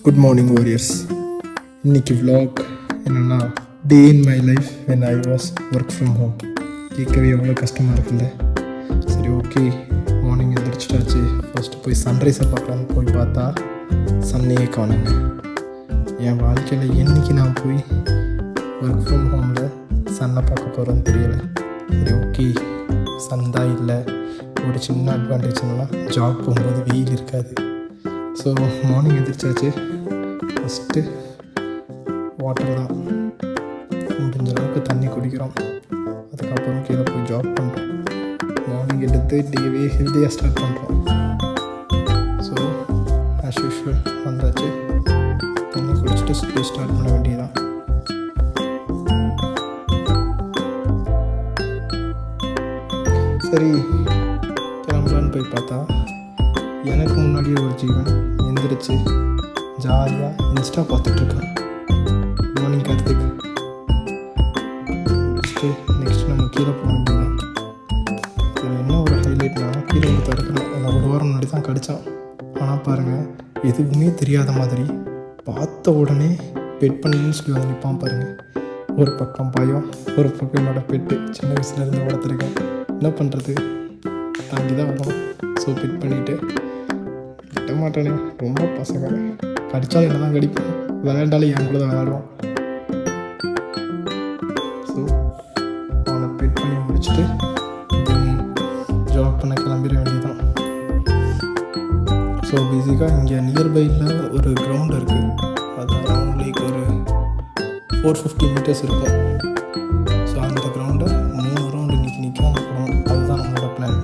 Good morning வாரியர்ஸ். இன்றைக்கி vlog என்னென்னா day in my life when I was work from home. கேட்கவே எவ்வளோ கஷ்டமாக இருக்குல்ல. சரி, ஓகே, மார்னிங் எழுந்திரிச்சிட்டாச்சு. ஃபஸ்ட்டு போய் சன்ரைஸை பார்க்கலான்னு போய் பார்த்தா சன்னையே காணுங்க. என் வாழ்க்கையில் என்றைக்கு நான் போய் ஒர்க் ஃப்ரம் ஹோமில் சன்னை பார்க்க போகிறேன்னு தெரியலை. சரி, ஓகே, சன் தான் இல்லை. ஒரு சின்ன அட்வான்டேஜ் என்னன்னா ஜாப் போகும்போது வெயில் இருக்காது. ஸோ மார்னிங் எழுந்திரிச்சாச்சு. ஃபஸ்ட்டு வாட்டர் தான், முடிஞ்ச அளவுக்கு தண்ணி குடிக்கிறோம். அதுக்கப்புறம் கீழே போய் ஜாப் பண்ணுறோம். மார்னிங் எடுத்து டேவே ஹெல்த்தியாக ஸ்டார்ட் பண்ணுறோம். ஸோ ஆஸ் யூஷுவல் வந்தாச்சு, தண்ணி குடிச்சிட்டு ஸ்டார்ட் பண்ண வேண்டியதான். சரி, கிளம்பலான்னு போய் பார்த்தா எனக்கு முன்னாடியே ஒரு ஜீவன் எந்திரிச்சு ஜாலியாக இன்ஸ்டா பார்த்துட்ருக்கான். மார்னிங் கார்த்திக். நெக்ஸ்ட் நம்ம கீழே போக வேண்டியதான். இதில் என்ன ஒரு ஹைலைட்னா, கீழே வந்து திறக்கணும். நான் ஒரு வாரம் முன்னாடி தான் கடித்தான். ஆனால் பாருங்கள், எதுவுமே தெரியாத மாதிரி பார்த்த உடனே பெட் பண்ணின்னு சொல்லி வந்து நிற்பான் பாருங்கள். ஒரு பக்கம் பயம், ஒரு பக்கம் என்னோடய பெட்டு. சின்ன வயசுலேருந்து வளர்த்துருக்கேன். என்ன பண்ணுறது, தாண்டி தான் வரணும். ஸோ பெட் பண்ணிவிட்டு விட்ட மாட்டானே. ரொம்ப பசங்க கடித்தாலும் என்ன தான் கடிப்போம், விளையாண்டாலும் என் கூட தான் விளையாடுவோம். ஸோ அவனை பெட் பண்ணி முடிச்சுட்டு ஜாப் பண்ண கிளம்பிட வேண்டியதான். ஸோ பேசிக்காக இங்கே நியர்பையில் ஒரு கிரவுண்ட் இருக்குது. அது அரௌண்ட் லைக் ஒரு 450 மீட்டர்ஸ் இருக்கும். ஸோ அந்த கிரவுண்டை 3 ரவுண்டு இன்றைக்கி நிற்காம போகணும். அதுதான் நம்மளோட பிளான்.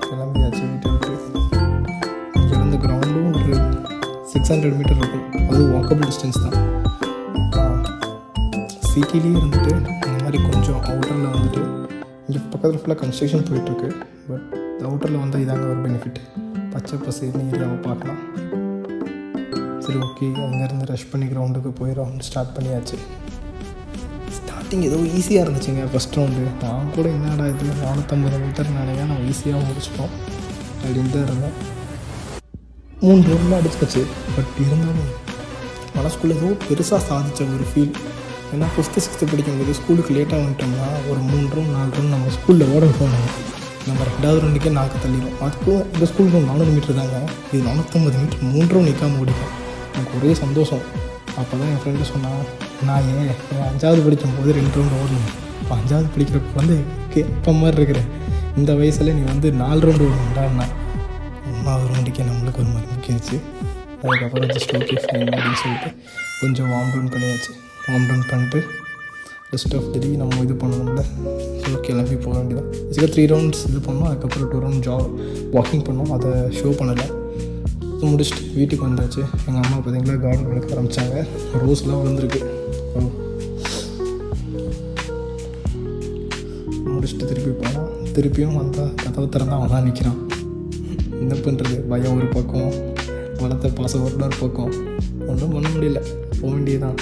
கிளம்பியாச்சு வீட்டை விட்டு. இங்கேருந்து கிரவுண்டும் ஒரு 600 மீட்டர் இருக்கும். அதுவும் வாக்கபிள் டிஸ்டன்ஸ் தான். சிட்டிலேயே இருந்துட்டு இந்த மாதிரி கொஞ்சம் அவுட்டரில் வந்துட்டு, இங்கே பக்கத்தில் ஃபுல்லாக கன்ஸ்ட்ரக்ஷன் போயிட்டுருக்கு. பட் அவுட்டரில் வந்தால் இதாங்க ஒரு பெனிஃபிட். பச்சை பசேர்னு ஏரியாவை பார்க்கலாம். சரி, ஓகே, அங்கேருந்து ரஷ் பண்ணி கிரவுண்டுக்கு போய் ரவுண்ட் ஸ்டார்ட் பண்ணியாச்சு. ஸ்டார்டிங் ஏதோ ஈஸியாக இருந்துச்சுங்க ஃபஸ்ட் ரவுண்டு. நான் கூட என்னடா இது 450 மீட்டர் நினையா நம்ம ஈஸியாக முடிச்சிட்டோம் அப்படின்னு தான் இருந்தேன். 3 ரவுண்டில் அடிச்சாச்சு. பட் இருந்தாலும் மனசுக்குள்ளே ஏதோ பெருசாக சாதித்த ஒரு ஃபீல். ஏன்னா 5th 6th படிக்கும்போது ஸ்கூலுக்கு லேட்டாக வந்துட்டோம்னா ஒரு 3 ரவுண்ட் 4 ரவுண்ட் நம்ம ஸ்கூலில் ஓட போனோம். நம்ம 2வது ரவுண்டுக்கே நாக்கு தள்ளிடும். அதுக்கும் இந்த ஸ்கூலுக்கு 400 மீட்டர் தாங்க. இது 450 மீட்டர் 3 ரவுண்ட் நிற்காமல் ஓடிக்கும். எனக்கு ஒரே சந்தோஷம். அப்போ தான் என் ஃப்ரெண்டு சொன்னான், நான் ஏன் 5வது படிக்கும்போது 2 ரவுண்டு ஓடணும், இப்போ 5வது படிக்கிறப்ப வந்து அப்போ மாதிரி இருக்கிறேன், இந்த வயசில் நீ வந்து 4 ரவுண்டு ஓடணுண்டான்னா. 3வது ரவுண்டுக்கே நம்மளுக்கு ஒரு மாதிரி முக்கியச்சு. அதுக்கப்புறம் ஜஸ்ட் ஓகே ஃபைன் அப்படின்னு சொல்லிட்டு கொஞ்சம் வார்ம் டவுன் பண்ணியாச்சு. வார்ம் டவுன் பண்ணிட்டு ரெஸ்ட் ஆஃப் தி டே நம்ம இது பண்ணணும்ல. ஸோ கிளம்பி போக வேண்டியதான். பேசிக்காக 3 ரவுண்ட்ஸ் இது பண்ணோம். அதுக்கப்புறம் 2 ரவுண்ட் வாக்கிங் பண்ணோம். அதை ஷோ பண்ணலை. முடிச்சுட்டு வீட்டுக்கு வந்தாச்சு. எங்கள் அம்மா பார்த்தீங்களா கார்டன் வளர்க்க ஆரம்பித்தாங்க. ரோஸ்லாம் விழுந்துருக்கு. முடிச்சுட்டு திருப்பி போனால் திருப்பியும் வந்தால் கதவை திறந்தா அவன் தான் நிற்கிறான். என்ன பண்ணுறது, பயம் ஒரு பக்கம், வளர்த்த பாசம் ஒரு பக்கம், ஒன்றும் பண்ண முடியல, போக வேண்டியதுதான்.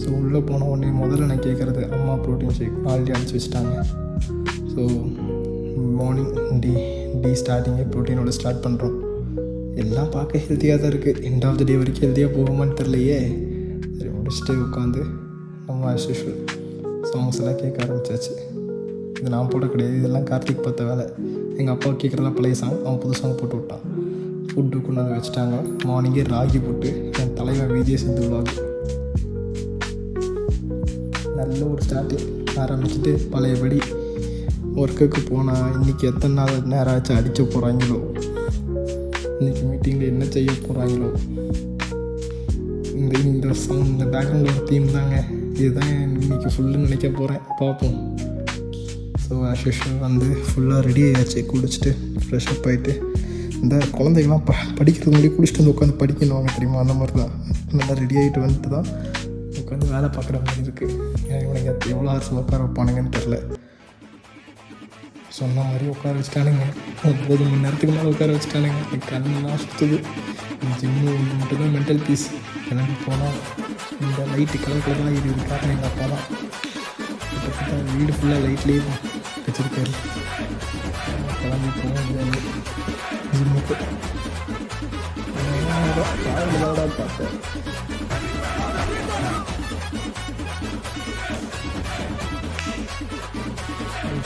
ஸோ உள்ளே போன உடனே முதல்ல நான் கேட்குறது, அம்மா ப்ரோட்டீன் ஷேக் ஆல்ரெடி அடிச்சு வச்சுட்டாங்க. ஸோ மார்னிங் டே ஸ்டார்டிங்கே ப்ரோட்டீனோட ஸ்டார்ட் பண்ணுறோம். எல்லாம் பார்க்க ஹெல்த்தியாக தான் இருக்குது. எண்ட் ஆஃப் த டே வரைக்கும் ஹெல்த்தியாக போகுமான்னு தெரிலையே. சரி, முடிச்சுட்டு உட்காந்து நம்ம ஆஸ் யூஷுவல் சாங்ஸ் எல்லாம் கேட்க ஆரம்பிச்சாச்சு. இது நான் போட கிடையாது, இதெல்லாம் கார்த்திக் பார்த்த வேலை. எங்கள் அப்பா கேட்குறதெல்லாம் பழைய சாங், அவன் புது சாங் போட்டு விட்டான். ஃபுட்டு கொண்டாந்து வச்சுட்டாங்க. மார்னிங்கே ராகி போட்டு என் தலைவன் விஜய் சிந்து விலாக் நல்ல ஒரு ஸ்டார்டிங் ஆரம்பிச்சுட்டு பழையபடி ஒர்க்குக்கு போனால் இன்றைக்கி எத்தனை நாள் நேரம் ஆச்சு அடிக்க போகிறாங்களோ, இன்றைக்கி மீட்டிங்கில் என்ன செய்ய போகிறாங்களோ. இந்த சாங், இந்த பேக்ரவுண்டில் ஒரு தீம் தாங்க. இதுதான் இன்றைக்கி ஃபுல்லுன்னு நினைக்க போகிறேன். பார்ப்போம். ஸோ ஆஸ் யூஷுவல் வந்து ஃபுல்லாக ரெடி ஆகியாச்சு. குளிச்சுட்டு ஃப்ரெஷ்அப் ஆகிட்டு, இந்த குழந்தைங்களாம் படிக்கிறதுக்கு முன்னாடி குளிச்சுட்டு வந்து உட்காந்து படிக்கணுவாங்க தெரியுமா, அந்த மாதிரி தான் நல்லா ரெடி ஆகிட்டு வந்துட்டு தான் உட்காந்து வேலை பார்க்குற மாதிரி இருக்குது. இவனுக்கு எவ்வளோ ஹவர்ஸ் உட்கார வைப்பானுங்கன்னு தெரில. சொன்ன மாதிரி உட்கார வச்சுட்டானுங்க. 9 மணி நேரத்துக்கு மேலே உட்கார வச்சுட்டானுங்க. கண்ணெல்லாம் சுற்றுது. ஜிம்மு மட்டும்தான் மென்டல் பீஸ். கிளம்பி போனால் இந்த லைட்டு கலர் கலராக இது காரணம் எங்கள் அப்பா தான். கிட்டத்தட்ட வீடு ஃபுல்லாக லைட்லேயே வச்சுருக்காரு. கிளம்பி போக முடியாது ஜிம்முக்கு. பார்த்தேன்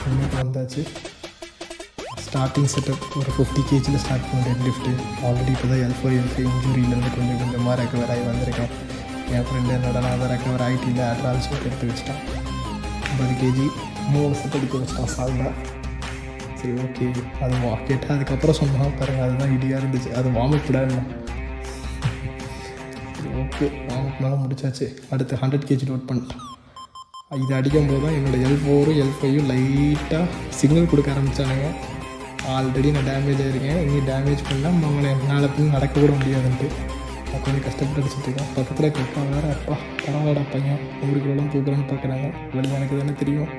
ஜிம்முக்கு வந்தாச்சு. ஸ்டார்டிங் செட்டப் ஒரு 50 kgயில் ஸ்டார்ட் பண்ணுறேன் லிஃப்ட்டு. ஆல்ரெடி இப்போ தான் L4 L5 இன்ஜுரியிலேருந்து கொஞ்சம் கொஞ்சமாக ரெக்கவர் ஆகி வந்திருக்கேன். என் ஃப்ரெண்டு என்னோட நான் அதை ரெக்கவர் ஆகிட்டு இல்லை அட்வான்ஸ் எடுத்து வச்சிட்டான். 50 kg 3 செட் எடுத்து வச்சிட்டான் சால்னா. சரி ஓகே அது கேட்டால் அதுக்கப்புறம் சொன்னால் பாருங்கள் அதுதான் இடியாக இருந்துச்சு. அது வார்மப் விடாதுண்ணா. சரி ஓகே வார்மப்னால முடிச்சாச்சு. அடுத்து 100 kg நோட் பண்ணிட்டேன். இது அடிக்கும் போது தான் என்னோடய L4 L5 லைட்டாக சிக்னல் கொடுக்க ஆரம்பித்தானுங்க. ஆல்ரெடி நான் டேமேஜ் ஆகிருக்கேன். இனி டேமேஜ் பண்ணால் அவங்கள என்னால் பின் நடக்கக்கூட முடியாதுன்ட்டு நான் கொஞ்சம் கஷ்டப்பட்டு அடிச்சுட்ருக்கேன். பக்கத்தில் கேட்பா வேறு அப்பா பரவாயில்ல பையன் 100 கிலோலாம் தூக்குறான்னு பார்க்குறாங்க. வெளியே எனக்கு தானே தெரியும்.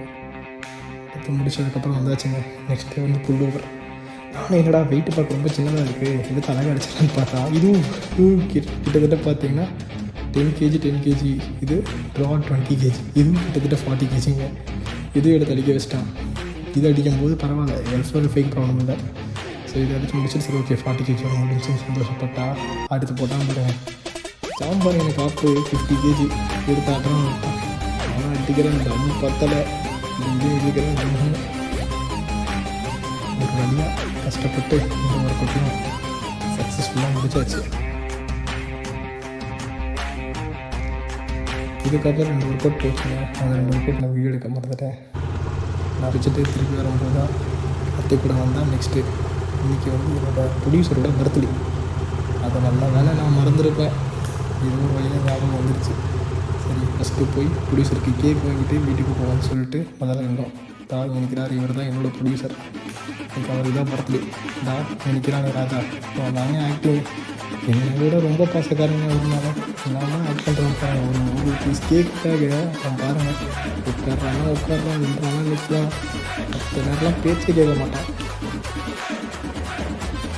எடுத்து முடிச்சதுக்கப்புறம் வந்தாச்சுங்க. நெக்ஸ்ட்டு வந்து புல் ஓவர். நானும் என்னடா வெயிட்டு பார்க்க ரொம்ப சின்னதாக இருக்குது, எடுத்து அழகாக அடிச்சிடலான்னு பார்த்தா இதுவும் கிட்டத்தட்ட பார்த்தீங்கன்னா 10 kg இது ட்ரா 20 kg, இதுவும் கிட்டத்தட்ட 40 kgங்க. இதுவும் எடுத்து அடிக்க வச்சிட்டான். இது அடிக்கும்போது பரவாயில்ல L4 ஃபேக் ப்ராப்ளம் இல்லை. ஸோ இதை அடிச்சு முடிச்சுட்டு சரி ஓகே 40 kg முடிச்சுன்னு சந்தோஷப்பட்டா. அடுத்து போட்டால் பாருங்க சாம்பார் எனக்கு ஆப்பு 50 kg எடுத்து ஆட்டம் விட்டான். ஆனால் அடிக்கிறேன் தம் பத்தலை. இது இருக்கிறேன் ஒரு வழியாக கஷ்டப்பட்டு இந்த ஒர்க் அவுட்டையும் சக்ஸஸ்ஃபுல்லாக முடிச்சாச்சு. இதுக்கப்புறம் 2 ஒர்க் அவுட் போச்சுங்க. அந்த 2 ஒர்க் அவுட் நான் வீடியோ எடுக்க மறந்துட்டேன். நான் வச்சுட்டு திருப்பி வரும்போது தான் கூட வந்தால் நெக்ஸ்ட்டு இன்றைக்கி வந்து என்னோடய ப்ரொடியூசரோட பர்த்டே. அதை நல்ல வேலை நான் மறந்துருப்பேன். இது ஒரு வழியாக ஞாபகம் வந்துருச்சு. சரி ஃபஸ்ட்டு போய் ப்ரொடியூசருக்கு கேக் வாங்கிட்டு வீட்டுக்கு போவான்னு சொல்லிட்டு முதல்ல இருந்தோம். தான் நினைக்கிறார் இவர் தான் என்னோடய ப்ரொடியூசர், எனக்கு அவர் தான் பர்த்டே தான் நினைக்கிறாங்க ராஜா. நாங்கள் ஆக்டிங் என்னை விட ரொம்ப பாசக்காரங்க இருந்தாலும் நான் தான் ஆக்ட் பண்ணுறேன். ஒரு பீஸ் கேக்குக்காக அவன் பாருங்கள் உட்காடுறானா நின்றானா நிற்கலாம். மற்ற நேரம்லாம் பேச்சே கேட்க மாட்டான்.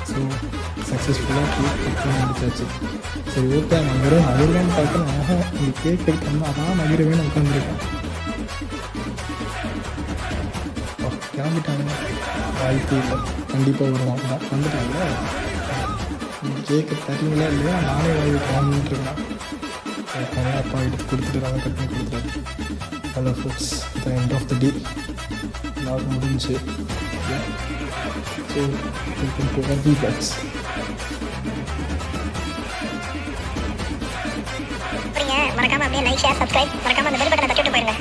ஸோ சக்ஸஸ்ஃபுல்லாக கேக் கட் பண்ணி முடிச்சாச்சு. சரி ஓகே நான் வெறும் நகர்வான்னு பார்த்தேன். இந்த கேக் கட் பண்ணால் அதான் நகரவேன்னு உட்காந்துருக்கேன். கிளம்பிட்டாங்க வாய்ப்பு இல்லை, கண்டிப்பாக வருவாங்க தான் வந்துட்டாங்க. கேக்கு தரீங்களா இல்லையா நானே வாங்கிட்டு வாங்கிட்டுருக்கேன். அப்பா எடுத்து கொடுத்துட்டு நாங்கள் கட் பண்ணி கொடுத்துருவேன். Hello folks the end of the day நாள் முடிஞ்சு. ஸோ எவ்ரி பேக்ஸ் மறக்காம அப்படியே லைக் ஷேர் சப்ஸ்கிரைப் மறக்காம அந்த பெல் பட்டனை தட்டி விட்டு போயிருங்க.